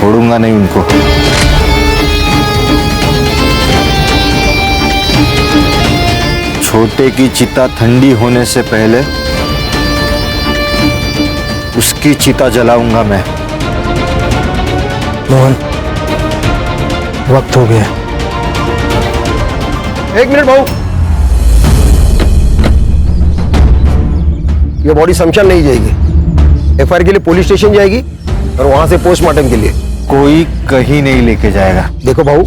छोड़ूंगा नहीं उनको। छोटे की चिता ठंडी होने से पहले उसकी चिता जलाऊंगा मैं। मोहन, वक्त हो गया। एक मिनट भाऊ, ये बॉडी शमशान नहीं जाएगी, एफआईआर के लिए पुलिस स्टेशन जाएगी और वहां से पोस्टमार्टम के लिए। कोई कहीं नहीं लेके जाएगा। देखो भाऊ,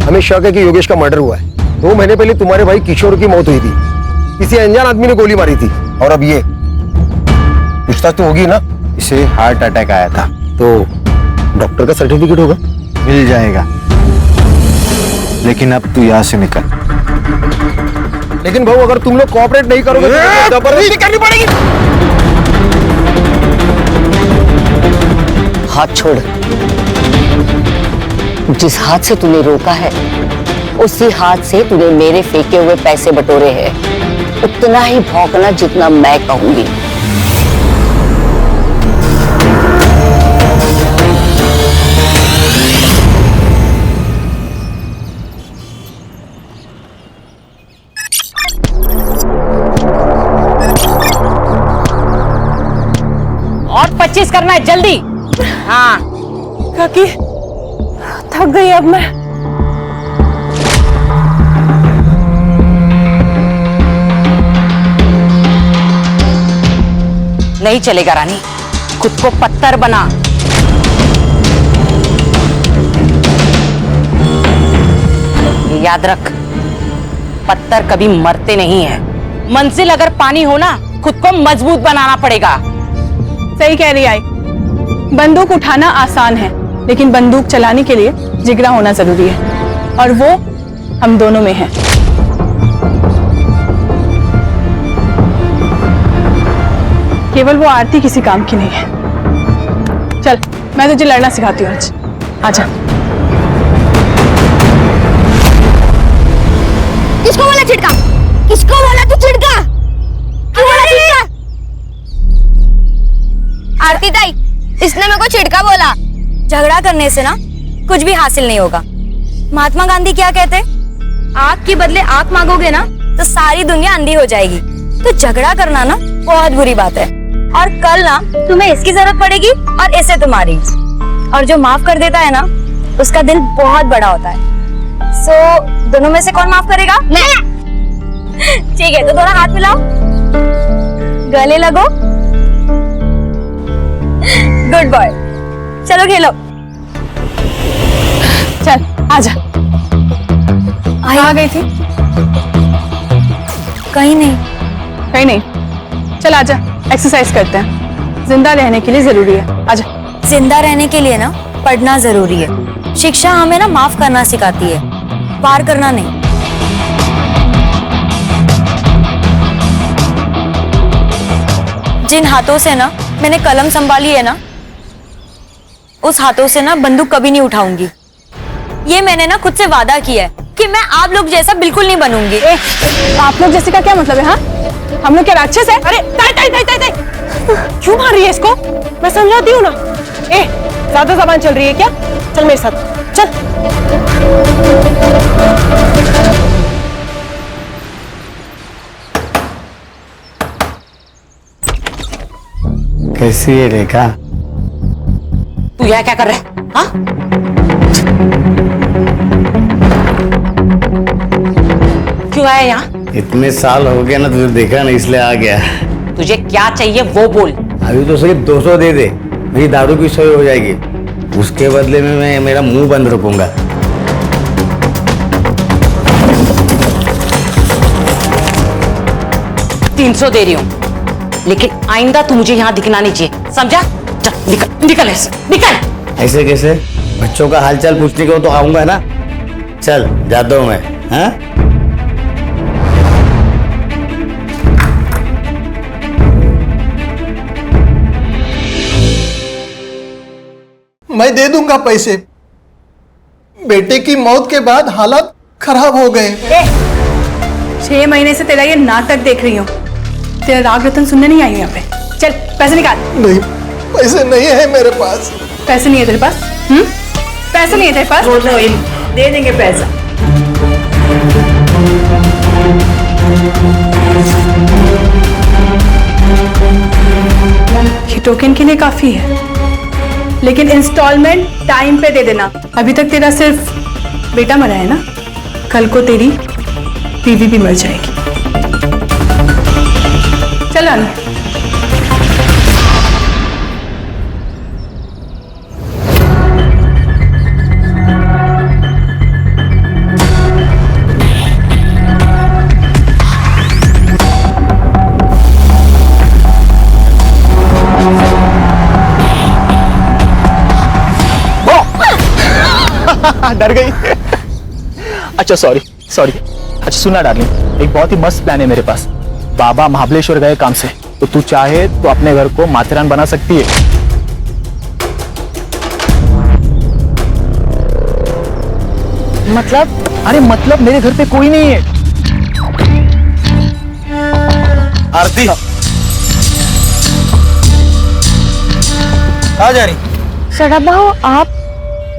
हमें शक है कि योगेश का मर्डर हुआ है। 2 महीने पहले तुम्हारे भाई किशोर की मौत हुई थी, किसी अनजान आदमी ने गोली मारी थी। और अब ये पूछताछ तो होगी ना? इसे हार्ट अटैक आया था। तो डॉक्टर का सर्टिफिकेट होगा? मिल जाएगा, लेकिन अब तू यहाँ से निकल। लेकिन भाऊ, अगर तुम लोग कोऑपरेट नहीं करोगे तो जबरदस्ती करनी पड़ेगी। हाथ छोड़। जिस हाथ से तूने रोका है उसी हाथ से तूने मेरे फेंके हुए पैसे बटोरे हैं। उतना ही भौंकना जितना मैं कहूंगी। और 25 करना है जल्दी। हाँ काकी, थक गई अब मैं। नहीं चलेगा रानी, खुद को पत्थर बना। ये याद रख, पत्थर कभी मरते नहीं हैं। मंजिल अगर पानी हो ना, खुद को मजबूत बनाना पड़ेगा। सही कह रही आई। बंदूक उठाना आसान है, लेकिन बंदूक चलाने के लिए जिगरा होना जरूरी है, और वो हम दोनों में है। केवल वो आरती किसी काम की नहीं है। चल, मैं तुझे लड़ना सिखाती हूँ आज। आजा। किसको बोला छिड़का? किसको बोला तू छिड़का? आरती ताई, इसने मेरे को छिड़का बोला। झगड़ा करने से ना कुछ भी हासिल नहीं होगा। महात्मा गांधी क्या कहते? आग के बदले आग मांगोगे ना तो सारी दुनिया अंधी हो जाएगी। तो झगड़ा करना ना बहुत बुरी बात है, और कल ना तुम्हें इसकी जरूरत पड़ेगी और इसे तुम्हारी। और जो माफ कर देता है ना, उसका दिल बहुत बड़ा होता है। सो दोनों में से कौन माफ करेगा? मैं। ठीक है, तो दोनों हाथ मिलाओ, गले लगो। गुड बॉय, चलो खेलो। चल आजा। कहाँ गई थी? कहीं नहीं। कहीं नहीं? चल आजा, एक्सरसाइज करते हैं। जिंदा रहने के लिए जरूरी है। आजा। जिंदा रहने के लिए ना पढ़ना जरूरी है। शिक्षा हमें ना माफ करना सिखाती है, पार करना नहीं। जिन हाथों से ना मैंने कलम संभाली है ना, उस हाथों से ना बंदूक कभी नहीं उठाऊंगी। ये मैंने ना खुद से वादा किया है कि मैं आप लोग जैसा बिल्कुल नहीं बनूंगी। आप लोग जैसे का क्या मतलब है? हाँ, हम लोग क्या राक्षस है? अरे ताई ताई ताई ताई ताई, क्यों मार रही है इसको? मैं समझाती हूँ ना। ज्यादा जबान चल रही है क्या? चल मेरे साथ, चल। कैसी है रेखा? तू यह क्या कर रहा है? हाँ? क्यों आया यहाँ? इतने साल हो गए ना, तुझे देखा नहीं इसलिए आ गया। तुझे क्या चाहिए वो बोल। अभी तो सिर्फ 200 दे दे, मेरी दारू की सोई हो जाएगी। उसके बदले में मैं मेरा मुंह बंद रखूंगा। 300 दे रही हूँ, लेकिन आइंदा तू मुझे यहाँ दिखना नहीं चाहिए, समझा? चल निकल, निकल ऐसे, निकल। ऐसे कैसे? बच्चों का हालचाल पूछने को तो आऊंगा ना। चल जाता हूं मैं। हाँ, मैं दे दूंगा पैसे। बेटे की मौत के बाद हालात खराब हो गए। 6 महीने से तेरा ये नाटक देख रही हूँ। तेरा राग रतन सुनने नहीं आई हूँ यहाँ पे। चल पैसे निकाल। नहीं, पैसे नहीं है मेरे पास। पैसे नहीं है तेरे पास? पैसे नहीं है तेरे पास? दे देंगे पैसा। ये टोकन के लिए काफी है, लेकिन इंस्टॉलमेंट टाइम पे दे देना। अभी तक तेरा सिर्फ बेटा मरा है ना, कल को तेरी बीवी भी मर जाएगी। चल रानी। डर गई। अच्छा सॉरी। अच्छा सुना डार्लिंग, एक बहुत ही मस्त प्लान है मेरे पास। बाबा महाबलेश्वर गए काम से, तो तू चाहे तो अपने घर को माथेरान बना सकती है। मतलब? अरे मतलब मेरे घर पे कोई नहीं है। आरती कहाँ जा रही? शराब भाव आप?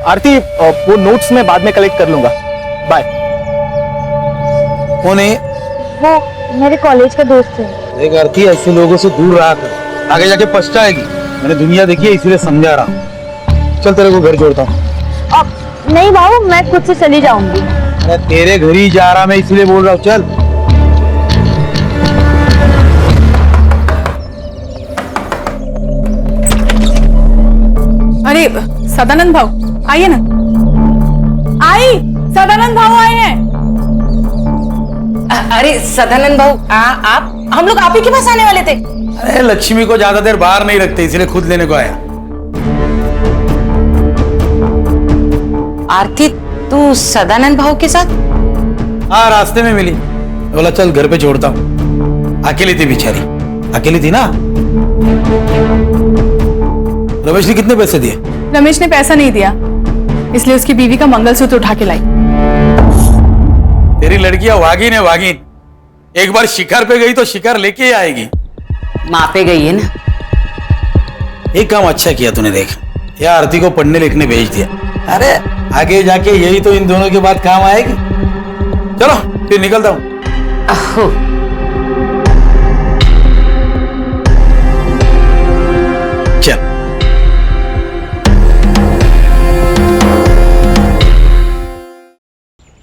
आरती वो नोट्स मैं बाद में कलेक्ट कर लूंगा, बाय। कौन है? वो मेरे कॉलेज का दोस्त है। देख आरती, ऐसे लोगों से दूर रहा कर, आगे जाके पछताएगी। मैंने दुनिया देखी है, इसीलिए समझा रहा हूँ। चल तेरे को घर जोड़ता हूँ। नहीं बाबू, मैं खुद से चली जाऊंगी। अरे तेरे घर ही जा रहा मैं, इसलिए बोल रहा हूँ, चल। अरे सदानंद भाव आइए ना। आई, सदानंद भाव आए हैं। अरे सदानंद भाऊ, आप हम लोग आप ही के पास आने वाले थे। अरे लक्ष्मी को ज्यादा देर बाहर नहीं रखते, इसलिए खुद लेने को आया। आरती, तू सदानंद भाऊ के साथ? हाँ, रास्ते में मिली, बोला चल घर पे छोड़ता हूँ। अकेली थी बेचारी, अकेली थी ना। रमेश ने कितने पैसे दिए? रमेश ने पैसा नहीं दिया, इसलिए उसकी बीवी का मंगलसूत्र उठा के लाई। तेरी लड़कियां वागिन है, वागिन। एक बार शिकार पे गई तो शिकार लेके ही आएगी। माँ पे गई है ना। एक काम अच्छा किया तूने, देख या आरती को पढ़ने लिखने भेज दिया। अरे आगे जाके यही तो इन दोनों के बाद काम आएगी। चलो फिर निकलता हूँ। अहो, चल।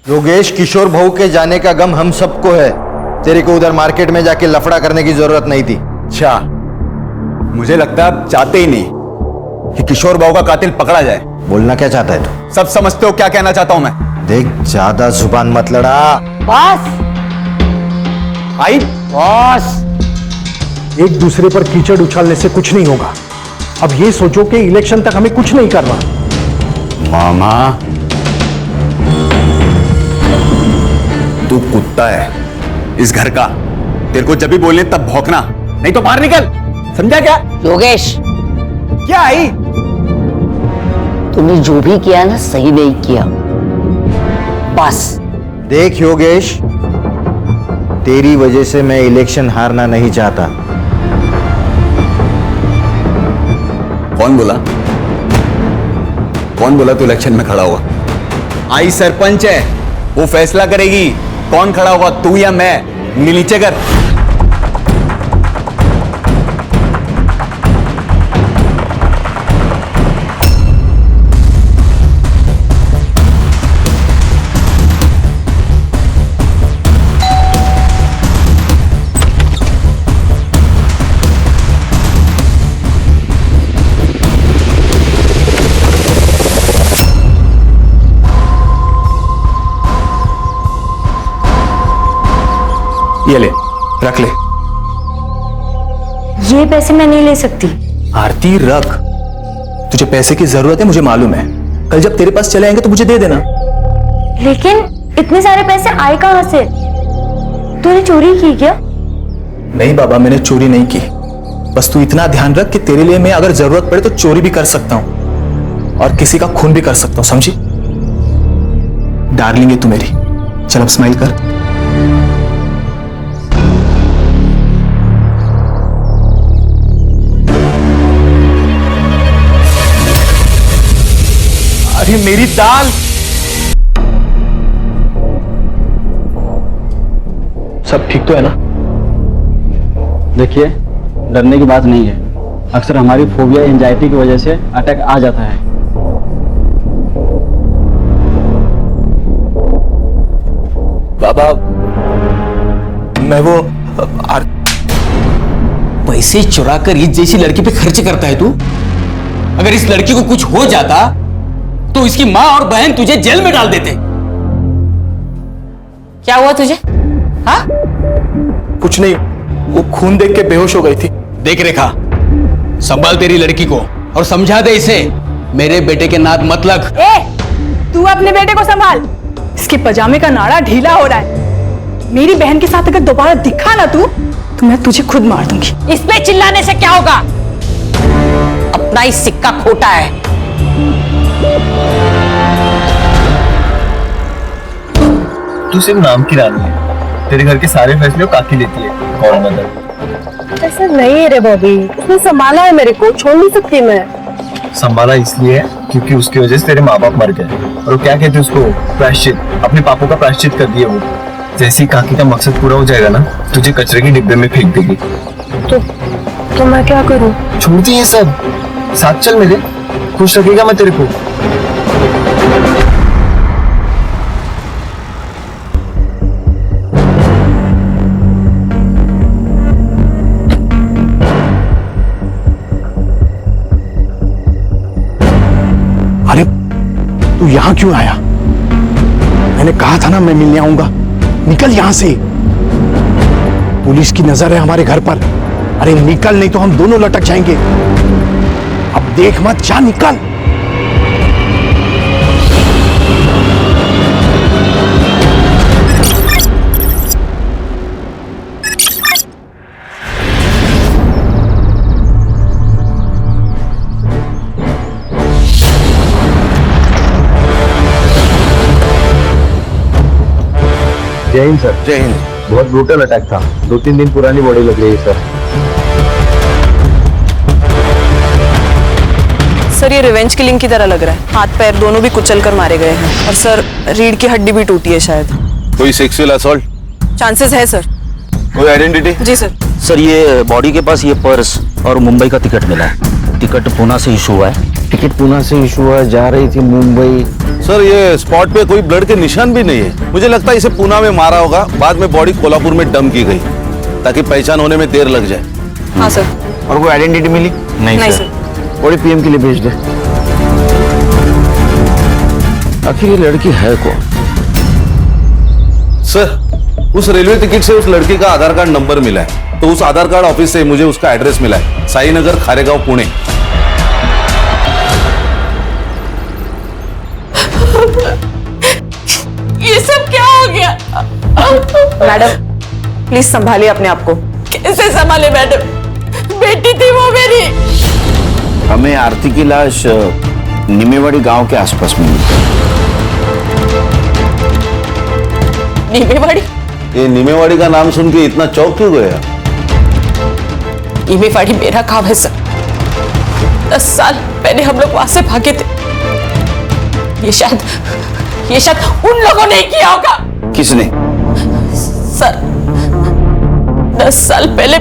योगेश, किशोर भाऊ के जाने का गम हम सबको है। तेरे को उधर मार्केट में जाके लफड़ा करने की जरूरत नहीं थी। अच्छा, मुझे लगता है आप चाहते ही नहीं कि किशोर बाबू का कातिल पकड़ा जाए। बोलना क्या चाहता है तू? सब समझते हो क्या कहना चाहता हूं मैं? देख, ज्यादा जुबान मत लड़ा। बस आई बॉस, एक दूसरे पर कीचड़ उछालने से कुछ नहीं होगा। अब ये सोचो कि इलेक्शन तक हमें कुछ नहीं करना। मामा, तू कुत्ता है इस घर का। तेरे को जब भी बोलने तब भौंकना, नहीं तो बाहर निकल, समझा क्या? योगेश, क्या आई? तूने जो भी किया ना, सही नहीं किया। बस देख योगेश, तेरी वजह से मैं इलेक्शन हारना नहीं चाहता। कौन बोला? कौन बोला तू इलेक्शन में खड़ा होगा? आई सरपंच है, वो फैसला करेगी कौन खड़ा होगा, तू या मैं। नीचे कर। ये ले, रख ले। ये पैसे मैं नहीं ले सकती। आरती रख, तुझे पैसे की जरूरत है, मुझे मालूम है। कल जब तेरे पास चले आएंगे तो मुझे दे देना। लेकिन इतने सारे पैसे आए कहां से? तूने चोरी की क्या? नहीं बाबा, मैंने चोरी नहीं की। बस तू इतना ध्यान रख कि तेरे लिए मैं अगर जरूरत पड़े तो चोरी भी कर सकता हूं और किसी का खून भी कर सकता हूं, समझी? डार्लिंग है तू मेरी। चल अब स्माइल कर। अरे मेरी दाल। सब ठीक तो है ना? देखिए, डरने की बात नहीं है। अक्सर हमारी फोबिया एंजाइटी की वजह से अटैक आ जाता है। बाबा, मैं वो पैसे चुरा कर इस जैसी लड़की पे खर्च करता है तू? अगर इस लड़की को कुछ हो जाता तो इसकी माँ और बहन तुझे जेल में डाल देते। क्या हुआ तुझे? हाँ? कुछ नहीं, वो खून देख के बेहोश हो गई थी। देख रेखा, संभाल तेरी लड़की को और समझा दे इसे मेरे बेटे के नाक मत लग। तू अपने बेटे को संभाल। इसके पजामे का नाड़ा ढीला हो रहा है। मेरी बहन के साथ अगर दोबारा दिखा ना तू, तो मैं तुझे खुद मार दूंगी। इस पे चिल्लाने से क्या होगा? अपना ही सिक्का खोटा है। तू सिर्फ नाम की रानी है। तेरे घर के सारे फैसले काकी लेती है। कौन मदद? ऐसा नहीं है रे बॉबी, उसने संभाला है मेरे को, छोड़ नहीं सकती मैं। संभाला इसलिए क्योंकि उसकी वजह से तेरे माँ बाप मर गए। और वो क्या कहते उसको, प्रायश्चित। अपने पापों का प्रायश्चित कर दिए वो। जैसे ही काकी का मकसद पूरा हो जाएगा ना, तुझे कचरे के डिब्बे में फेंक देगी। तो मैं क्या करूं? छोड़ती है सब, साथ चल मेरे, खुश रखेगा मैं तेरे को। अरे तू यहां क्यों आया? मैंने कहा था ना मैं मिलने आऊंगा। निकल यहां से। पुलिस की नजर है हमारे घर पर। अरे निकल, नहीं तो हम दोनों लटक जाएंगे। अब देख मत, जा निकल। जय हिंद सर। जय हिंद। बहुत ब्रूटल अटैक था। 2-3 दिन पुरानी बॉडी लग रही है सर। सर ये रिवेंज किलिंग की तरह लग रहा है। हाथ पैर दोनों भी कुचल कर मारे गए हैं। और सर रीढ़ की हड्डी भी टूटी है शायद। कोई सेक्सुअल असॉल्ट? चांसेस है सर। कोई आइडेंटिटी? जी सर। सर ये बॉडी के पास ये पर्स और मुंबई का टिकट मिला है। टिकट पूना से इशू हुआ है। टिकट पूना से इशू हुआ, जा रही थी मुंबई। सर ये स्पॉट पे कोई ब्लड के निशान भी नहीं है। मुझे लगता है इसे पूना में मारा होगा, बाद में बॉडी कोल्हापुर में डंप की गई ताकि पहचान होने में देर लग जाए। हाँ सर। और कोई आइडेंटिटी मिली? नहीं सर। बॉडी पीएम के लिए भेज दे। आखिर ये लड़की है कौन? सर उस रेलवे टिकट से उस लड़की का आधार कार्ड नंबर मिला है, तो उस आधार कार्ड ऑफिस से मुझे उसका एड्रेस मिला है, साई नगर, खारेगांव, पुणे। ये सब क्या हो गया? मैडम प्लीज संभालिए अपने आप को। कैसे संभाले मैडम? बेटी थी वो मेरी। हमें आरती की लाश निमेवाड़ी गांव के आसपास मिली। निमेवाड़ी? ये निमेवाड़ी का नाम सुन के इतना चौंक क्यों गया? निमेवाड़ी मेरा गांव है सर। 10 साल पहले हम लोग वहां से भागे थे। ये शायद उन लोगों ने किया होगा। किसने? सर 10 साल पहले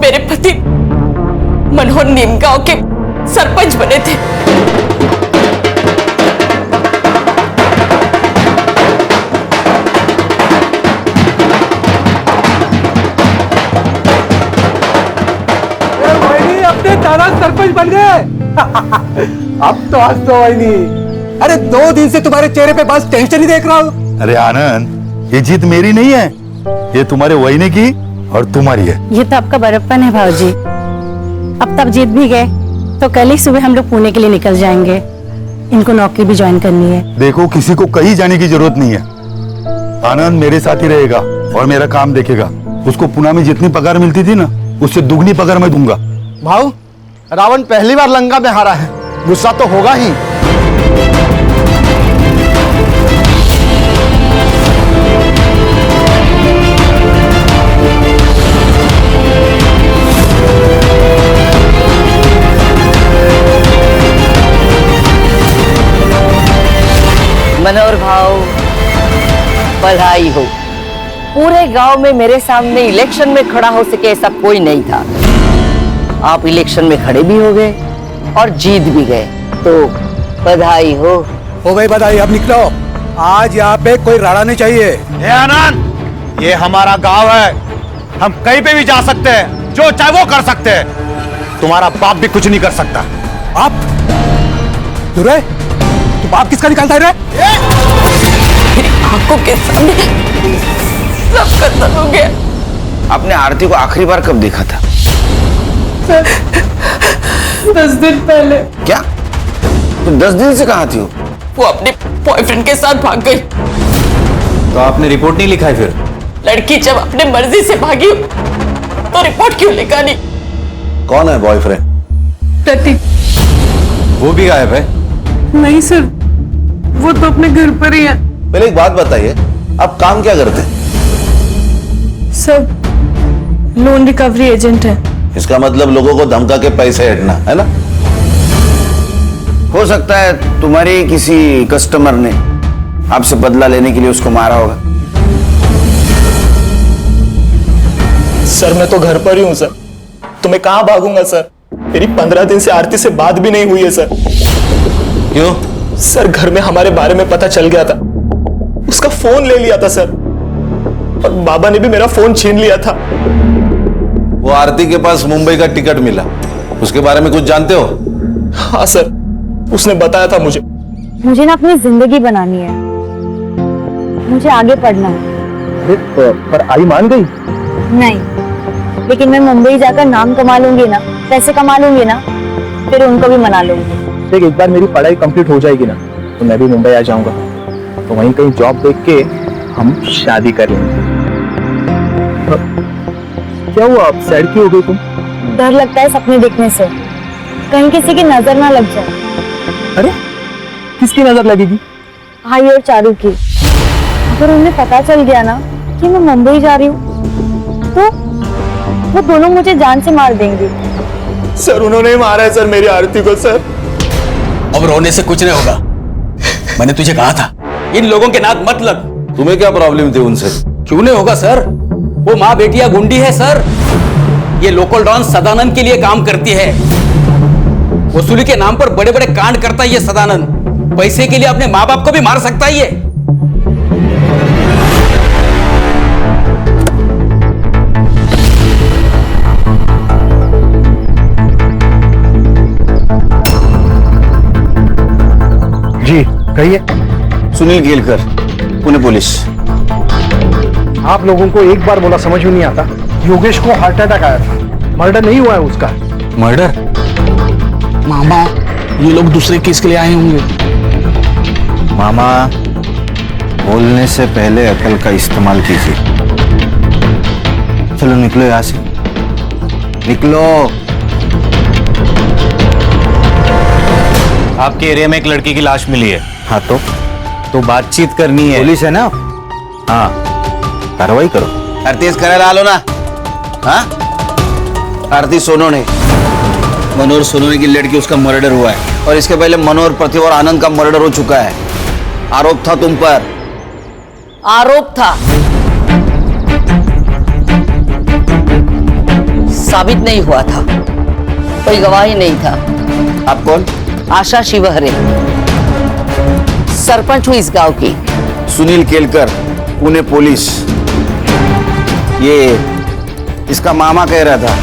मेरे पति मनोहर नीमगांव के सरपंच बने थे। अपने दादा सरपंच बन गए। अब तो हंस दो नहीं। अरे 2 दिन से तुम्हारे चेहरे पे बस टेंशन ही देख रहा हूँ। अरे आनंद, ये जीत मेरी नहीं है, ये तुम्हारे वहीने की और तुम्हारी है। ये तो आपका बड़प्पन है भाऊजी। अब तब जीत भी गए तो कल ही सुबह हम लोग पुणे के लिए निकल जाएंगे। इनको नौकरी भी ज्वाइन करनी है। देखो किसी को कहीं जाने की जरूरत नहीं है। आनंद मेरे साथ ही रहेगा और मेरा काम देखेगा। उसको पुणे में जितनी पगार मिलती थी ना, उससे दुगनी पगार मैं दूंगा। भाऊ, रावण पहली बार लंका में हारा है, गुस्सा तो होगा ही। मनोहर भाव, बधाई हो। पूरे गांव में मेरे सामने इलेक्शन में खड़ा हो सके ऐसा कोई नहीं था। आप इलेक्शन में खड़े भी हो गए और जीत भी गए, तो बधाई हो गई बधाई। अब निकलो, आज यहाँ पे कोई राड़ा नहीं चाहिए। आनंद, ये हमारा गांव है, हम कहीं पे भी जा सकते हैं, जो चाहे वो कर सकते हैं। तुम्हारा बाप भी कुछ नहीं कर सकता। आप तू रे, तू बाप किसका निकालता है रे? आंखों के सामने सब खत्म हो गया। आपने आरती को आखिरी बार कब देखा था? सर, 10 दिन पहले। क्या? तो 10 दिन से कहाँ थी वो? वो अपने बॉयफ्रेंड के साथ भाग गई। तो आपने रिपोर्ट नहीं लिखा है फिर? लड़की जब अपने मर्जी से भागी तो रिपोर्ट क्यों लिखा नहीं? कौन है बॉयफ्रेंड? प्रतीक। वो भी गायब है? नहीं सर, वो तो अपने घर पर ही है। पहले एक बात बताइए, आप काम क्या करते हैं? सब लोन रिकवरी एजेंट है। इसका मतलब लोगों को धमका के पैसे हटना है ना? हो सकता है तुम्हारे किसी कस्टमर ने आपसे बदला लेने के लिए उसको मारा होगा। सर मैं तो घर पर ही हूँ सर, तो मैं कहाँ भागूंगा सर? मेरी 15 दिन से आरती से बात भी नहीं हुई है सर। क्यों? सर घर में हमारे बारे में पता चल गया था, उसका फोन ले लिया था सर, और बाबा ने भी मेरा फोन छीन लिया था। वो आरती के पास मुंबई का टिकट मिला, उसके बारे में कुछ जानते हो? हाँ सर, उसने बताया था मुझे। मुझे ना अपनी जिंदगी बनानी है, मुझे आगे पढ़ना है। पर आई मान गई? नहीं, लेकिन मैं मुंबई जाकर नाम कमा लूंगी ना, पैसे कमा लूंगी ना, फिर उनको भी मना लूंगी। देख, एक बार मेरी पढ़ाई कंप्लीट हो जाएगी ना, तो मैं भी मुंबई आ जाऊंगा, तो वहीं कहीं जॉब देख के हम शादी कर लेंगे। क्या हुआ, आप सैड क्यों हो गई तुम? डर लगता है सपने देखने से, कहीं किसी की नजर ना लग जाए। अरे किसकी नजर लगेगी? भाई और चारू की। अगर उन्हें पता चल गया ना कि मैं मुंबई जा रही हूँ, तो वो दोनों मुझे जान से मार देंगे। सर उन्होंने ही मारा है सर मेरी आरती को सर। अब रोने से कुछ नहीं होगा, मैंने तुझे कहा था इन लोगों के नाक मत लग। तुम्हें क्या प्रॉब्लम थी उनसे? क्यों नहीं होगा सर, वो माँ बेटिया गुंडी है सर। ये लोकल डॉन सदानंद के लिए काम करती है, वसूली के नाम पर बड़े बड़े कांड करता है ये सदानंद। पैसे के लिए अपने माँ बाप को भी मार सकता है ये। जी कहिए। सुनील केलकर, पुणे पुलिस। आप लोगों को एक बार बोला समझ में नहीं आता? योगेश को हार्ट अटैक आया था, मर्डर नहीं हुआ है उसका। मर्डर? मामा, ये लोग दूसरे केस के लिए आए होंगे। मामा, बोलने से पहले अकल का इस्तेमाल कीजिए। चलो निकलो यहाँ से, निकलो। आपके एरिया में एक लड़की की लाश मिली है। हाँ तो बातचीत करनी है। पुलिस है ना? हाँ, कार्रवाई करो। आरती करे डालो ना। हाँ, आरती सोनोने, मनोहर सोनोने की लड़की, उसका मर्डर हुआ है, और इसके पहले मनोहर, प्रतिभा और आनंद का मर्डर हो चुका है। आरोप था तुम पर। आरोप था, साबित नहीं हुआ था, कोई गवाही नहीं था। आप कौन? आशा शिवहरे, सरपंच हूँ इस गांव की। सुनील केलकर, पुणे पुलिस। ये इसका मामा कह रहा था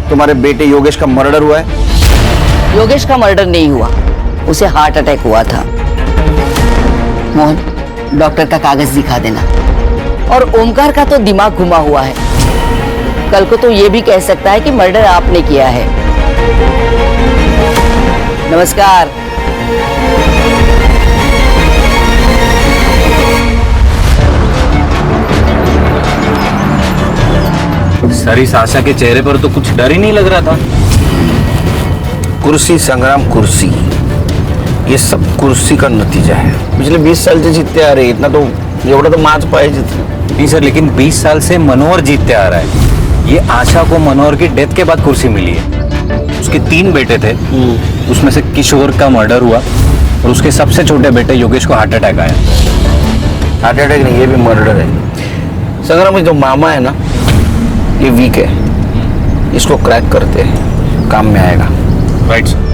तुम्हारे बेटे योगेश का मर्डर हुआ है। योगेश का मर्डर नहीं हुआ, उसे हार्ट अटैक हुआ था। मोहन, डॉक्टर का कागज दिखा देना। और ओमकार का तो दिमाग घुमा हुआ है, कल को तो ये भी कह सकता है कि मर्डर आपने किया है। नमस्कार। सर, इस आशा के चेहरे पर तो कुछ डर ही नहीं लग रहा था। कुर्सी संग्राम, कुर्सी, ये सब कुर्सी का नतीजा है। पिछले 20 साल से जीतते आ रहे, इतना तो एवढा तो माच पाहिजे। नहीं सर, लेकिन 20 साल से मनोहर जीतते आ रहा है। ये आशा को मनोहर की डेथ के बाद कुर्सी मिली है। उसके 3 बेटे थे, उसमें से किशोर का मर्डर हुआ, और उसके सबसे छोटे बेटे योगेश को हार्ट अटैक आया। हार्ट अटैक नहीं, ये भी मर्डर है। संग्राम में जो मामा है ना, ये वीक है, इसको क्रैक करते हैं, काम में आएगा। Right sir.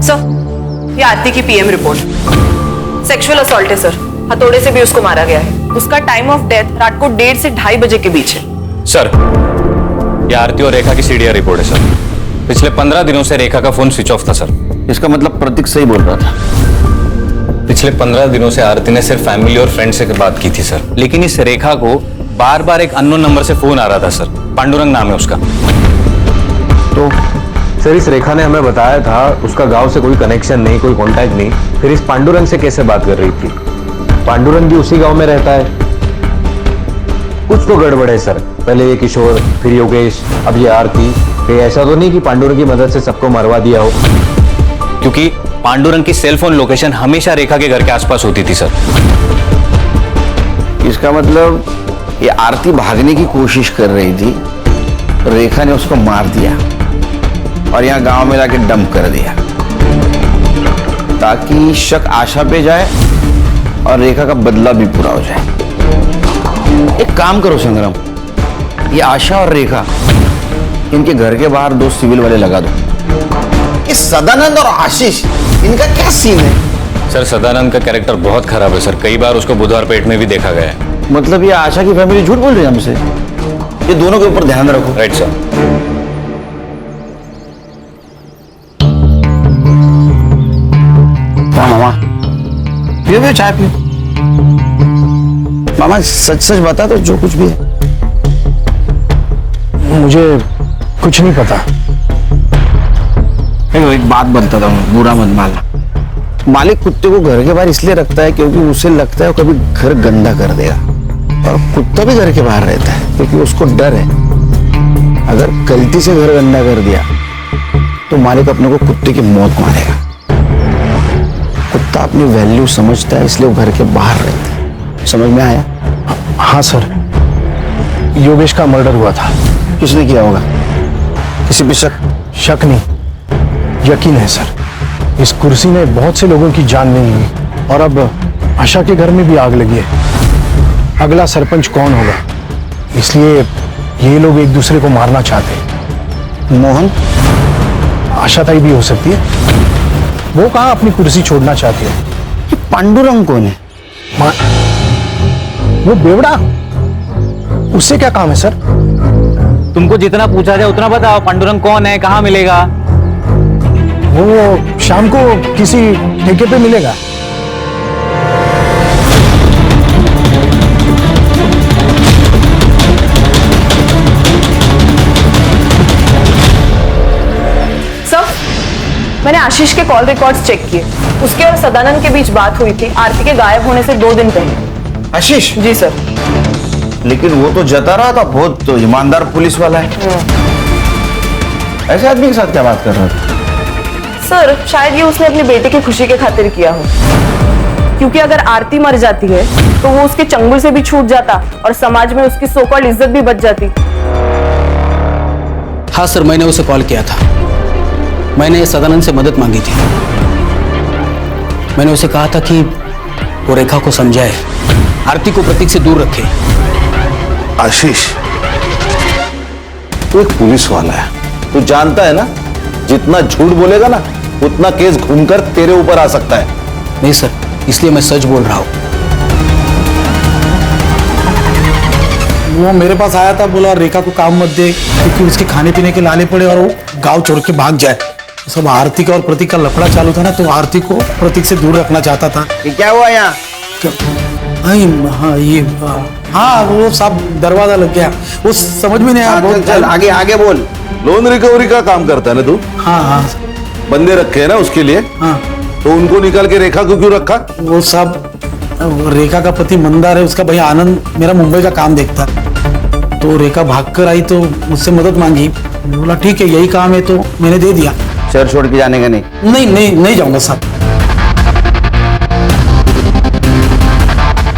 सर, ये आरती की पीएम रिपोर्ट। सेक्सुअल असॉल्ट है सर, हथौड़े से भी उसको मारा गया है। उसका टाइम ऑफ डेथ रात को 1:30 से 2:30 बजे के बीच है। सर, ये आरती और रेखा की सीडीआर रिपोर्ट है सर। पिछले 15 दिनों से रेखा का फोन स्विच ऑफ था सर। इसका मतलब प्रतीक सही बोल रहा था। पिछले 15 दिनों से आरती ने सिर्फ फैमिली और फ्रेंड से बात की थी सर, लेकिन इस रेखा को बार बार एक अननोन नंबर से फोन आ रहा था सर। पांडुरंग नाम है उसका। तो सर, इस रेखा ने हमें बताया था उसका गांव से कोई कनेक्शन नहीं, कोई कांटेक्ट नहीं, फिर इस पांडुरंग से कैसे बात कर रही थी? पांडुरंग भी उसी गांव में रहता है। कुछ तो गड़बड़ है सर। पहले ये किशोर, फिर योगेश, अब ये आरती। कहीं ऐसा तो नहीं कि पांडुरंग की मदद से सबको मरवा दिया हो? क्योंकि पांडुरंग की सेल फोन लोकेशन हमेशा रेखा के घर के आसपास होती थी सर। इसका मतलब ये आरती भागने की कोशिश कर रही थी, रेखा ने उसको मार दिया और यहाँ गांव में लाके डंप कर दिया, ताकि शक आशा पे जाए और रेखा का बदला भी पूरा हो जाए। एक काम करो संग्राम, ये आशा और रेखा, इनके घर के बाहर 2 सिविल वाले लगा दो। इस सदानंद और आशीष, इनका क्या सीन है? सर, सदानंद का कैरेक्टर बहुत खराब है सर। कई बार उसको बुधवार पेट में भी देखा गया है। मतलब ये आशा की फैमिली झूठ बोल रही है हमसे? ये दोनों के ऊपर ध्यान रखो। Right sir. मामा पियो चाय पियो। मामा सच सच बता दो, जो कुछ भी है। मुझे कुछ नहीं पता। एक बात बताता हूँ, बुरा मत मानना। मालिक कुत्ते को घर के बाहर इसलिए रखता है क्योंकि उसे लगता है कभी घर गंदा कर देगा, और कुत्ता भी घर के बाहर रहता है क्योंकि उसको डर है अगर गलती से घर गंदा कर दिया तो मालिक अपने को कुत्ते की मौत मारेगा। कुत्ता अपनी वैल्यू समझता है, इसलिए वो घर के बाहर रहता है। समझ में आया? हाँ सर, योगेश का मर्डर हुआ था। किसने किया होगा? किसी पे शक? शक नहीं, यकीन है सर। इस कुर्सी ने बहुत से लोगों की जान नहीं ली, और अब आशा के घर में भी आग लगी है। अगला सरपंच कौन होगा, इसलिए ये लोग एक दूसरे को मारना चाहते हैं। मोहन? आशा ताई भी हो सकती है। वो कहाँ अपनी कुर्सी छोड़ना चाहती है। पांडुरंग कौन है? वो बेवड़ा, उससे क्या काम है सर? तुमको जितना पूछा जाए उतना बताओ। पांडुरंग कौन है, कहाँ मिलेगा? वो शाम को किसी ठेके पे मिलेगा। सर, मैंने आशीष के कॉल रिकॉर्ड्स चेक किए। उसके और सदानंद के बीच बात हुई थी आरती के गायब होने से 2 दिन पहले। आशीष? जी सर। लेकिन वो तो जता रहा था, बहुत तो ईमानदार पुलिस वाला है। ऐसे आदमी के साथ क्या बात कर रहा था? सर, शायद ये उसने अपनी बेटे की खुशी के खातिर किया हो, क्योंकि अगर आरती मर जाती है तो वो उसके चंगुल से भी छूट जाता और समाज में उसकी सो कॉल्ड इज्जत भी बच जाती। हाँ सर, मैंने उसे कॉल किया था। मैंने सदानंद से मदद मांगी थी। मैंने उसे कहा था कि वो रेखा को समझाए, आरती को प्रतीक से दूर रखे। आशीष, तू एक पुलिस वाला है, तू जानता है ना, जितना झूठ बोलेगा ना उतना केस घूमकर तेरे ऊपर आ सकता है। नहीं सर, इसलिए मैं सच बोल रहा हूं। वो मेरे पास आया था, बोला रेखा को काम मत दे क्योंकि उसके खाने पीने के लाले पड़े और वो गांव छोड़ के भाग जाए। सब आरती का और प्रतीक का लफड़ा चालू था ना, तो आरती को प्रतीक से दूर रखना चाहता था। ये क्या हुआ यहाँ? हाँ, वो सब दरवाजा लग गया, वो समझ में नहीं आया। चल आगे आगे बोल। लोन रिकवरी का काम करता है ना तू? हाँ हाँ। बंदे रखे हैं ना उसके लिए? हाँ। तो उनको निकाल के रेखा को क्यों रखा? वो सब रेखा का पति मंदार है, उसका भैया आनंद मेरा मुंबई का काम देखता है। तो रेखा भागकर आई तो मुझसे मदद मांगी। बोला ठीक है, यही काम है, तो मैंने दे दिया। शहर छोड़ के जाने का नहीं? नहीं जाऊंगा साहब।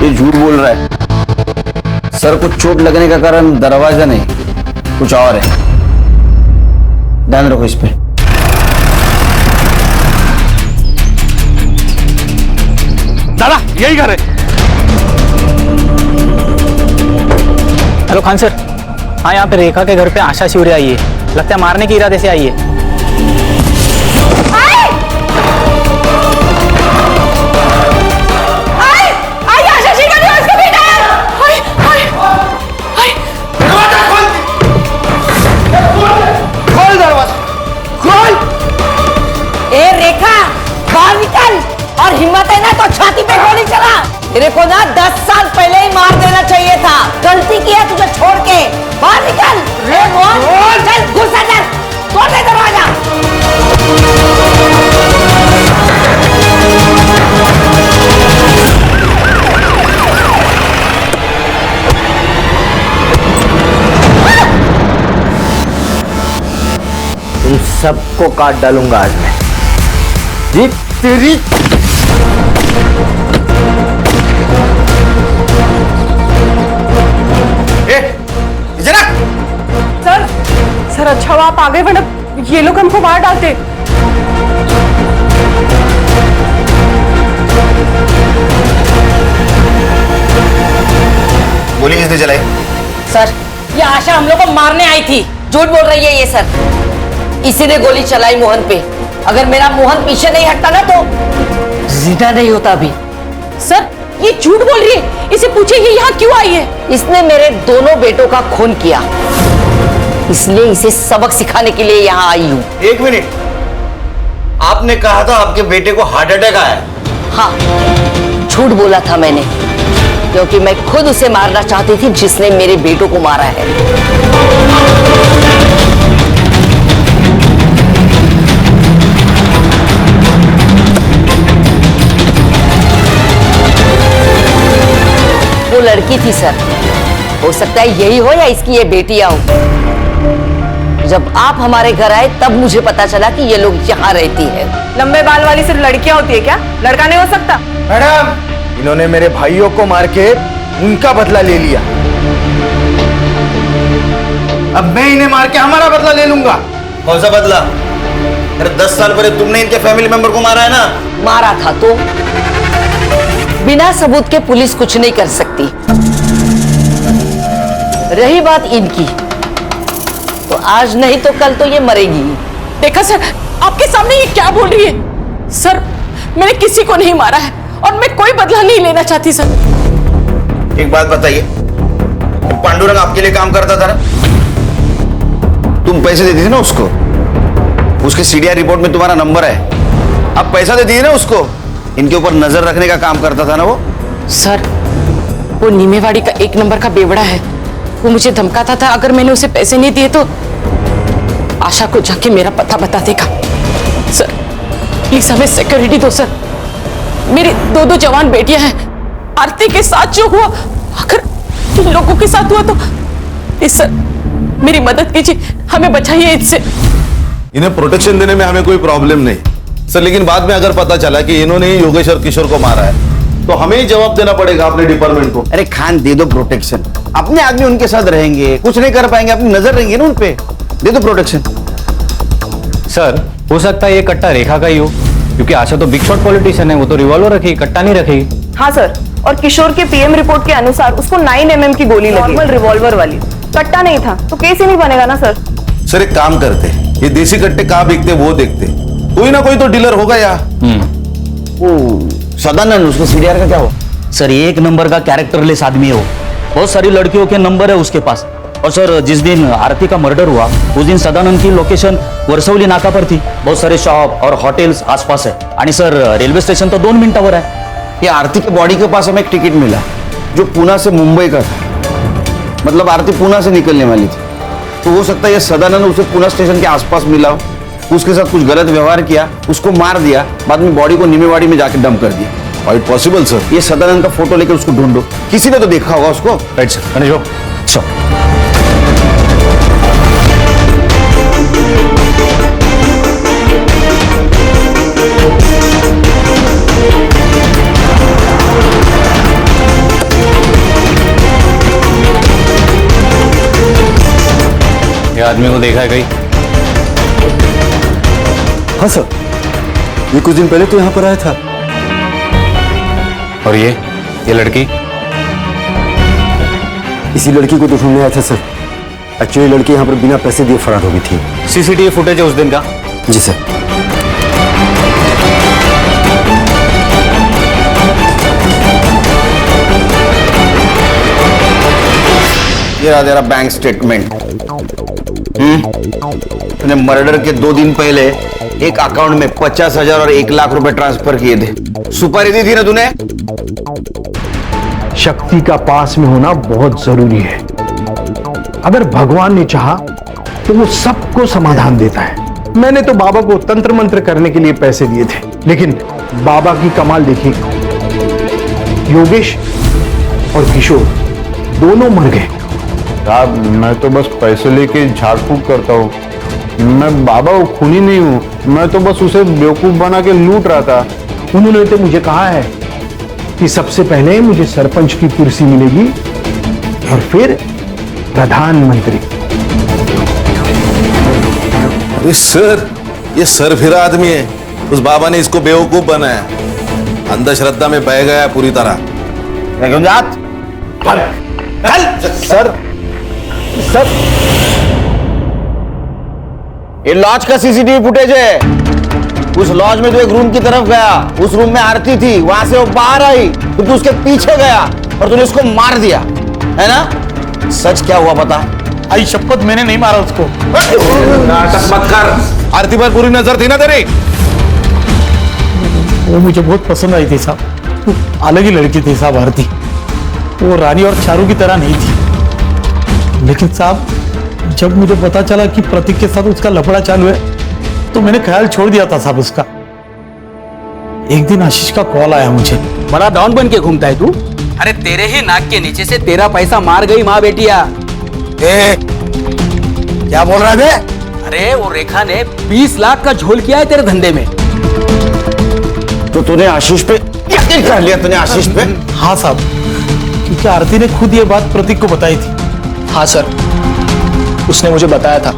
ये झूठ बोल रहा है। सर को चोट लगने का कारण दरवाजा नहीं, कुछ और है। ध्यान रखो इस पे। दादा यही घर है। हेलो खान सर, हाँ यहाँ पे रेखा के घर पे आशा शिवरे आई है, लगता है मारने के इरादे से आई है। खोल दरवाजा, खोल। ए रेखा, बाहर निकल, और हिम्मत है ना तो छाती पे गोली चला। तेरे को ना 10 साल पहले ही मार देना चाहिए था, गलती किया तुझे छोड़ के। बाहर निकल रे मोहन, चल घुस अंदर, तोड़ दे दरवाजा। तुम सबको काट डालूंगा आज मैं। जी तेरी सर, सर अच्छा हुआ आप आ गए, वरना ये लोग हमको मार डालते। गोली किसने चलाई? सर, ये आशा हम लोग को मारने आई थी। झूठ बोल रही है ये सर, इसी ने गोली चलाई मोहन पे। अगर मेरा मोहन पीछे नहीं हटता ना तो जिंदा नहीं होता अभी। सर ये झूठ बोल रही है, इसे पूछिए ये यहाँ क्यों आई है। इसने मेरे दोनों बेटों का खून किया, इसलिए इसे सबक सिखाने के लिए यहाँ आई हूँ। एक मिनट, आपने कहा था आपके बेटे को हार्ट अटैक आया? हाँ, झूठ बोला था मैंने, क्योंकि मैं खुद उसे मारना चाहती थी जिसने मेरे बेटों को मारा है। वो लड़की थी सर, हो सकता है यही हो या इसकी ये बेटियां हो। जब आप हमारे घर आए तब मुझे पता चला कि ये लोग यहाँ रहती है। लंबे बाल वाली सिर्फ लड़कियां होती है क्या, लड़का नहीं हो सकता? मैडम, इन्होंने मेरे भाइयों को मार के उनका बदला ले लिया, अब मैं इन्हें मार के हमारा बदला ले लूंगा। कौन सा बदला? अरे 10 साल पहले तुमने इनके फैमिली मेंबर को मारा है ना? मारा था तो बिना सबूत के पुलिस कुछ नहीं कर सकती। रही बात इनकी, तो आज नहीं तो कल तो ये मरेगी। देखा सर, आपके सामने ये क्या बोल रही है। सर मैंने किसी को नहीं मारा है और मैं कोई बदला नहीं लेना चाहती सर। एक बात बताइए, पांडुरंग आपके लिए काम करता था ना? तुम पैसे देती थी ना उसको, उसके सीडीआर रिपोर्ट में तुम्हारा नंबर है, अब पैसा देती थी ना उसको, इनके ऊपर नजर रखने का काम करता था ना वो? सर वो नीमेवाड़ी का 1 नंबर का बेवड़ा है, वो मुझे धमकाता था अगर मैंने उसे पैसे नहीं दिए तो आशा को जाके मेरा पता बता देगा। सर प्लीज हमें सिक्योरिटी दो सर, मेरी 2 जवान बेटियां हैं, आरती के साथ जो हुआ अगर इन लोगों के साथ हुआ तो प्लीज सर मेरी मदद कीजिए, हमें बचाइए इससे। इन्हें प्रोटेक्शन देने में हमें कोई प्रॉब्लम नहीं सर, लेकिन बाद में अगर पता चला कि इन्होंने ही योगेश और किशोर को मारा है तो हमें ही जवाब देना पड़ेगा अपने डिपार्टमेंट को। अरे खान दे दो प्रोटेक्शन, अपने आदमी उनके साथ रहेंगे, कुछ नहीं कर पाएंगे, अपनी नजर रहेंगे ना उन पे, दे दो प्रोटेक्शन। सर हो सकता है ये कट्टा रेखा का ही हो, क्योंकि आशा तो बिग शॉट पॉलिटिशियन है, वो तो रिवॉल्वर रखेगी, कट्टा नहीं रखेगी। हाँ सर, और किशोर के पीएम रिपोर्ट के अनुसार उसको 9 mm की गोली लगी, नॉर्मल रिवॉल्वर वाली, कट्टा नहीं था, तो केस ही नहीं बनेगा ना सर। सर एक काम करते, ये देसी कट्टे कहाँ बिकते वो देखते, कोई ना कोई तो डीलर होगा यहाँ। सदानंद, उसके सीडीआर का क्या हुआ? सर 1 नंबर का कैरेक्टरलेस आदमी है वो, बहुत सारी लड़कियों के नंबर है उसके पास। और सर जिस दिन आरती का मर्डर हुआ उस दिन सदानंद की लोकेशन वरसवली नाका पर थी, बहुत सारे शॉप और होटल्स आसपास है, आणि सर रेलवे स्टेशन तो 2 मिनिटावर है। ये आरती के बॉडी के पास हमें एक टिकट मिला जो पूना से मुंबई का था, मतलब आरती पूना से निकलने वाली थी, तो हो सकता है ये सदानंद उसे पूना स्टेशन के आसपास मिला हो, उसके साथ कुछ गलत व्यवहार किया, उसको मार दिया, बाद में बॉडी को नीमेवाड़ी में जाकर डंप कर दिया। Quite possible sir. ये सदानंद का फोटो लेकर उसको ढूंढो, किसी ने तो देखा होगा उसको। राइट सर, मैंने जो ये आदमी को देखा है कहीं? हाँ सर, ये कुछ दिन पहले तो यहाँ पर आया था। और ये लड़की? इसी लड़की को तो ढूंढने आया था सर। एक्चुअली लड़की यहाँ पर बिना पैसे दिए फरार हो गई थी। सीसीटीवी फुटेज है उस दिन का? जी सर। ये रहा तेरा बैंक स्टेटमेंट। तूने मर्डर के 2 दिन पहले एक अकाउंट में 50,000 और 1 लाख रुपए ट्रांसफर किए थे। सुपारी दी थी ना तूने? शक्ति का पास में होना बहुत जरूरी है। अगर भगवान ने चाहा तो वो सबको समाधान देता है। मैंने तो बाबा को तंत्र मंत्र करने के लिए पैसे दिए थे, लेकिन बाबा की कमाल देखिए, योगेश और किशोर दोनों मर गए। साहब मैं तो बस पैसे लेके झाड़ फूक करता हूँ। मैं बाबा को खूनी नहीं हूँ, मैं तो बस उसे बेवकूफ बना के लूट रहा था। उन्होंने तो मुझे कहा है कि सबसे पहले मुझे सरपंच की कुर्सी मिलेगी और फिर प्रधानमंत्री। अरे सर, ये सरफिरा आदमी है। उस बाबा ने इसको बेवकूफ बनाया, अंधश्रद्धा में बह गया पूरी तरह। सर ये लॉज का सीसीटीवी फुटेज है। उस लॉज में तो एक रूम की तरफ गया, उस रूम में आरती थी, वहां से वो बाहर आई तो तू उसके पीछे गया और तूने उसको मार दिया, है ना? सच क्या हुआ बता? आई शपथ, मैंने नहीं मारा उसको। नाटक मत कर। आरती पर पूरी नजर थी ना तेरी? वो मुझे बहुत पसंद आई थी साहब, वो अलग ही लड़की थी साहब आरती। वो रानी और चारू की तरह नहीं थी। लेकिन साहब जब मुझे पता चला कि प्रतीक के साथ उसका लफड़ा चालू है तो मैंने ख्याल छोड़ दिया था साहब उसका। एक दिन आशीष का कॉल आया मुझे। बड़ा डॉन बन के घूमता है तू? अरे तेरे ही नाक के नीचे से तेरा पैसा मार गई माँ बेटिया। क्या बोल रहा है? अरे वो रेखा ने 20 लाख का झोल किया है तेरे धंधे में। तो तूने आशीष पे यकीन कर लिया? तूने आशीष पे? हाँ साहब, क्योंकि आरती ने खुद ये बात प्रतीक को बताई थी। हाँ सर, उसने मुझे बताया था।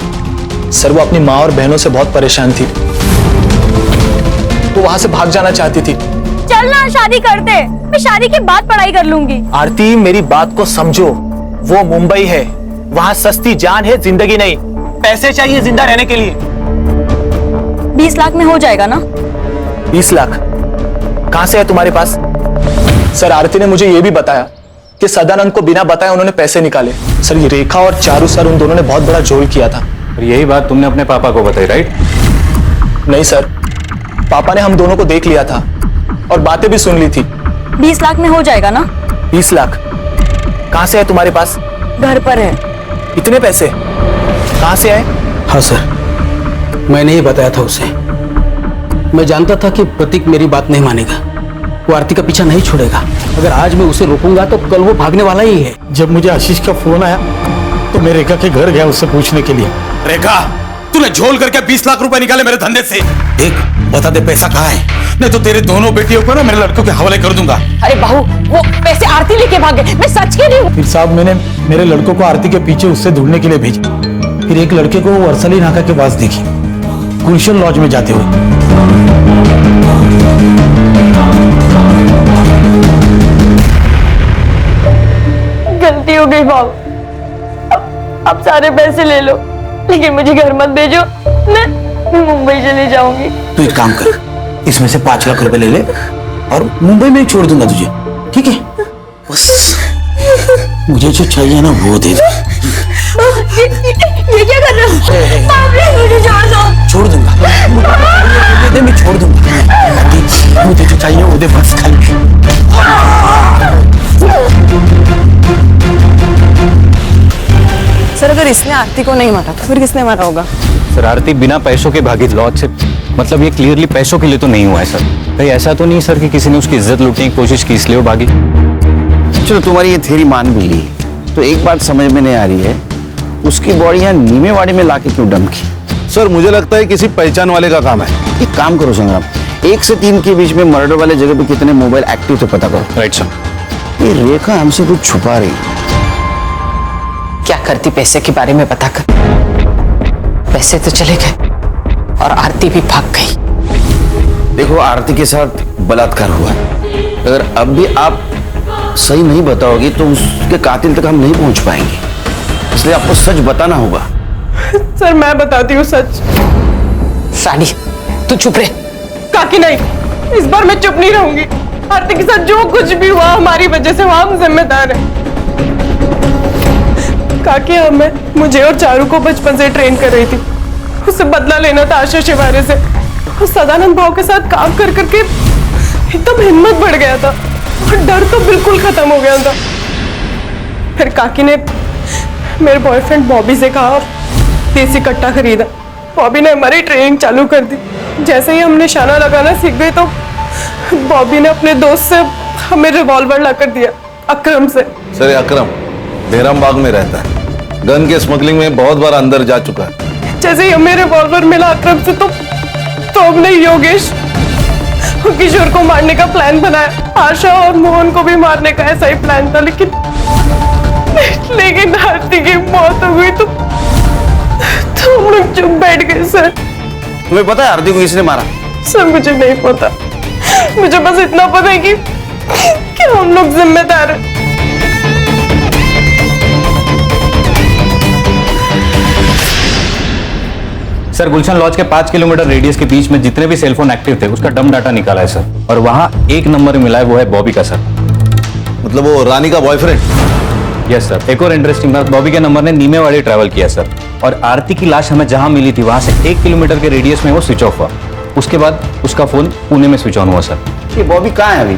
सर वो अपनी माँ और बहनों से बहुत परेशान थी, वो वहां से भाग जाना चाहती थी। चल ना शादी करते, मैं शादी के बाद पढ़ाई कर लूंगी। आरती मेरी बात को समझो, वो मुंबई है, वहां सस्ती जान है, जिंदगी नहीं। पैसे चाहिए जिंदा रहने के लिए। 20 लाख में हो जाएगा ना? 20 लाख कहां से है तुम्हारे पास? सर आरती ने मुझे यह भी बताया कि सदानंद को बिना बताए उन्होंने पैसे निकाले। सर ये रेखा और चारू सर, उन दोनों ने बहुत बड़ा झोल किया था। और यही बात तुमने अपने पापा को बताई, राइट? नहीं सर, पापा ने हम दोनों को देख लिया था और बातें भी सुन ली थी। 20 लाख में हो जाएगा ना? 20 लाख कहां से है तुम्हारे पास? घर पर है। इतने पैसे कहां से आए? हाँ सर, मैंने ही बताया था उसे। मैं जानता था कि प्रतीक मेरी बात नहीं मानेगा, वो आरती का पीछा नहीं छोड़ेगा। अगर आज मैं उसे रोकूंगा तो कल वो भागने वाला ही है। जब मुझे आशीष का फोन आया तो मैं रेखा के घर गया उससे पूछने के लिए। रेखा, तूने झोल करके 20 लाख रुपए निकाले मेरे धंधे से। एक बता दे पैसा कहाँ है, नहीं तो तेरे दोनों बेटियों को ना मेरे लड़कों के हवाले कर दूंगा। अरे बहू, वो पैसे आरती लेके भागे, मैं सच कह रही हूँ। फिर साहब मैंने मेरे लड़कों को आरती के पीछे उससे ढूंढने के लिए भेजा। फिर एक लड़के को वो अरसली नाका के पास देखी, गुलशन लॉज में जाते हुए। गलती हो गई बाबू, अब सारे पैसे ले लो, लेकिन मुझे घर मत भेजो, मैं मुंबई चली जाऊंगी। तो एक काम कर, इसमें से 5 लाख रुपए ले ले और मुंबई में ही छोड़ दूंगा तुझे, ठीक है? बस मुझे जो चाहिए ना वो दे दो। ये क्या कर रहे हो? मुझे छोड़ दो। छोड़ दूंगा, मैं छोड़ दूंगा। मुझे जो चाहिए वो दे बस खाली। सर अगर इसने आरती को नहीं मारा तो फिर किसने मारा होगा? सर आरती बिना पैसों के भागी लॉज से, मतलब ये क्लियरली पैसों के लिए तो नहीं हुआ है सर। कहीं ऐसा तो नहीं सर कि किसी ने उसकी इज्जत लूटने की कोशिश की इसलिए वो भागी? चलो तुम्हारी ये थ्योरी मान भी ली, तो एक बात समझ में नहीं आ रही है, उसकी बॉडी यहाँ नीमेवाड़ी में लाके क्यों डंप की? सर मुझे लगता है किसी पहचान वाले का काम है। एक काम करो संग्राम, 1 से 3 के बीच में मर्डर वाले जगह पे कितने मोबाइल एक्टिव थे पता करो। Right sir. ये रेखा हमसे कुछ छुपा रही है। क्या करती पैसे के बारे में पता कर। पैसे तो चले गए और आरती भी भाग गई। देखो, आरती के साथ बलात्कार हुआ है। अगर अब भी आप सही नहीं बताओगी तो उसके कातिल तक हम नहीं पहुंच पाएंगे, इसलिए आपको सच बताना होगा। सर मैं बताती हूँ सच। रानी तू चुप रहे। काकी नहीं, इस बार मैं चुप नहीं रहूंगी। आरती के साथ जो कुछ भी हुआ हमारी वजह से हुआ, हम जिम्मेदार हैं। काकी मुझे और चारू को बचपन से ट्रेन कर रही थी। उससे बदला लेना था आशा शिवारे से। और सदानंद भाव के साथ काम कर करके एकदम हिम्मत बढ़ गया था और डर तो बिल्कुल खत्म हो गया था। फिर काकी ने मेरे बॉयफ्रेंड बॉबी से कहा और देसी कट्टा खरीदा। बॉबी ने हमारी ट्रेनिंग चालू कर दी। जैसे ही हम निशाना लगाना सीख गए तो बॉबी ने अपने दोस्त से हमें रिवॉल्वर लाकर दिया, अकरम से। सर अकरम बेरम बाग में रहता है, गन के स्मगलिंग में बहुत बार अंदर जा चुका है। जैसे ही हमें रिवॉल्वर मिला अकरम से तो हमने योगेश और किशोर को मारने का प्लान बनाया। आशा और मोहन को भी मारने का ऐसा ही प्लान था, लेकिन आरती की मौत हो गई तो हम लोग चुप बैठ गए। सर तुम्हें पता है आरती को किसने मारा? सर मुझे नहीं पता, मुझे बस इतना पता है कि हम लोग जिम्मेदार हैं। सर गुलशन लॉज के 5 किलोमीटर रेडियस के बीच में जितने भी सेलफोन एक्टिव थे उसका डम डाटा निकाला है सर, और वहां एक नंबर मिला है, वो है बॉबी का सर। मतलब वो रानी का बॉयफ्रेंड? Yes sir. एक और इंटरेस्टिंग बात, बॉबी के नंबर ने नीमे वाली ट्रैवल किया सर, और आरती की लाश हमें जहां मिली थी वहां से 1 किलोमीटर के रेडियस में वो स्विच ऑफ हुआ। उसके बाद उसका फोन पुणे में स्विच ऑन हुआ सर। ये बॉबी कहाँ है अभी?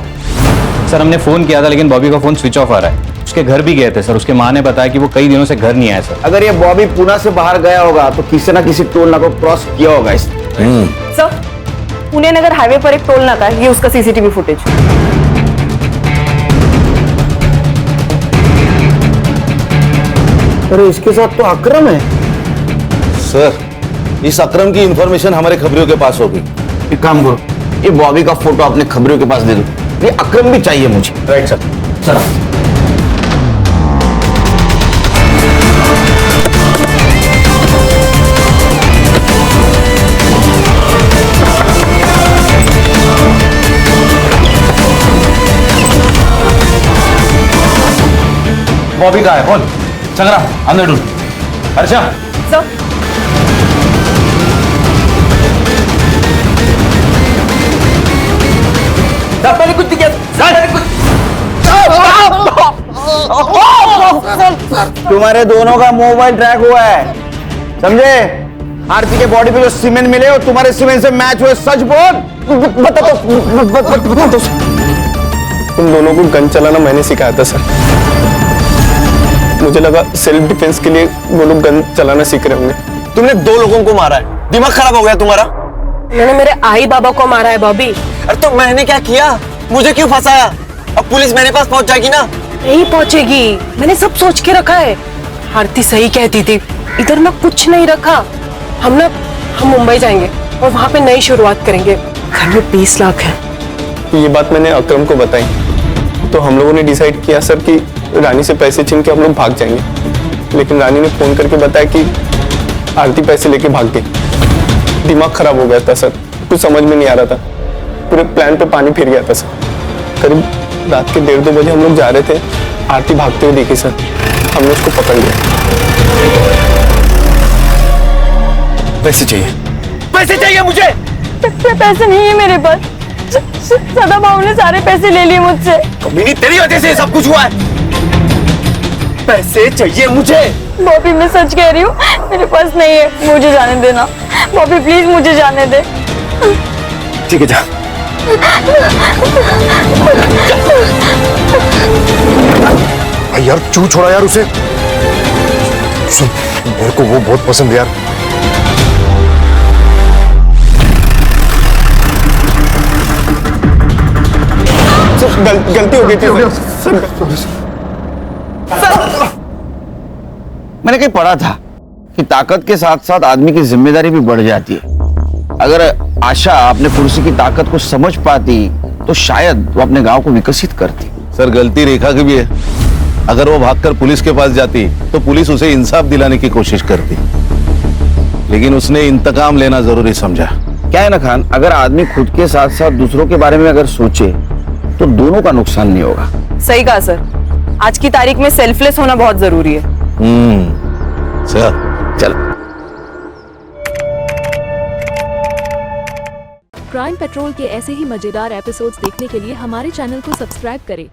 सर हमने फोन किया था लेकिन बॉबी का फोन स्विच ऑफ आ रहा है। उसके घर भी गए थे सर, उसके माँ ने बताया कि वो कई दिनों से घर नहीं आया सर। अगर ये बॉबी पुणे से बाहर गया होगा तो किसी ना किसी टोल नाका को क्रॉस किया होगा इसने। सर पुणे नगर हाईवे पर एक टोल नाका है, ये उसका सीसीटीवी फुटेज। अरे इसके साथ तो अकरम है। सर इस अकरम की इंफॉर्मेशन हमारे खबरियों के पास होगी। एक काम करो, ये बॉबी का फोटो अपने खबरियों के पास दे दो, ये अकरम भी चाहिए मुझे। Right sir. चलो बॉबी का है, बोल चंगरा अंदर ढूंढ। हर्षा सर पहले कुछ दिया, तुम्हारे दोनों का मोबाइल ट्रैक हुआ है, समझे? आरती के बॉडी पे जो सीमेंट मिले और तुम्हारे सीमेंट से मैच हुए, सच बोल। बता दो। उन दोनों को गन चलाना मैंने सिखाया था सर। मुझे लगा सेल्फ डिफेंस के लिए वो लोग गन चलाना सीख रहे होंगे। तुमने 2 लोगों को मारा है, दिमाग खराब हो गया तुम्हारा? मैंने मेरे आई बाबा को मारा है बॉबी। अरे तो मैंने क्या किया? मुझे क्यों फंसाया? अब पुलिस मेरे पास पहुंच जाएगी ना? नहीं पहुंचेगी, मैंने सब सोच के रखा है। आरती सही कहती थी, इधर मैं कुछ नहीं रखा। हम मुंबई जाएंगे और वहां पे नई शुरुआत करेंगे। घर में 20 लाख है। ये बात मैंने अकरम को बताई तो हम लोगों ने डिसाइड किया सर कि रानी से पैसे छीन के हम लोग भाग जाएंगे, लेकिन रानी ने फोन करके बताया कि आरती पैसे लेके भाग गई। दिमाग खराब हो गया था सर, कुछ समझ में नहीं आ रहा था, पूरे प्लान पे पानी फिर गया था सर। करीब रात के 1:30-2 बजे हम लोग जा रहे थे, आरती भागते हुए देखी सर, हमने उसको पकड़ लिया। पैसे चाहिए, पैसे चाहिए मुझे। पैसे नहीं है मेरे पास, सदा बाबू ने सारे पैसे ले लिए मुझसे। मेरी तेरी वजह से सब कुछ हुआ है। पैसे चाहिए मुझे। बॉबी मैं सच कह रही हूँ, मेरे पास नहीं है, मुझे जाने देना। बॉबी प्लीज मुझे जाने दे। ठीक है जा। यार क्यों छोड़ा यार उसे? सुन, मेरे को वो बहुत पसंद है यार। गलती हो गई थी मैंने कहीं पढ़ा था कि ताकत के साथ साथ आदमी की जिम्मेदारी भी बढ़ जाती है। अगर आशा अपने पुरुष की ताकत को समझ पाती तो शायद वो अपने गांव को विकसित करती। सर गलती रेखा की भी है। अगर वो भागकर पुलिस के पास जाती तो पुलिस उसे इंसाफ दिलाने की कोशिश करती। लेकिन उसने इंतकाम लेना जरूरी समझा। क्या है ना खान, अगर आदमी खुद के साथ साथ दूसरों के बारे में अगर सोचे तो दोनों का नुकसान नहीं होगा। सही कहा सर, आज की तारीख में सेल्फलेस होना बहुत जरूरी है। सर चलो। क्राइम पेट्रोल के ऐसे ही मजेदार एपिसोड्स देखने के लिए हमारे चैनल को सब्सक्राइब करें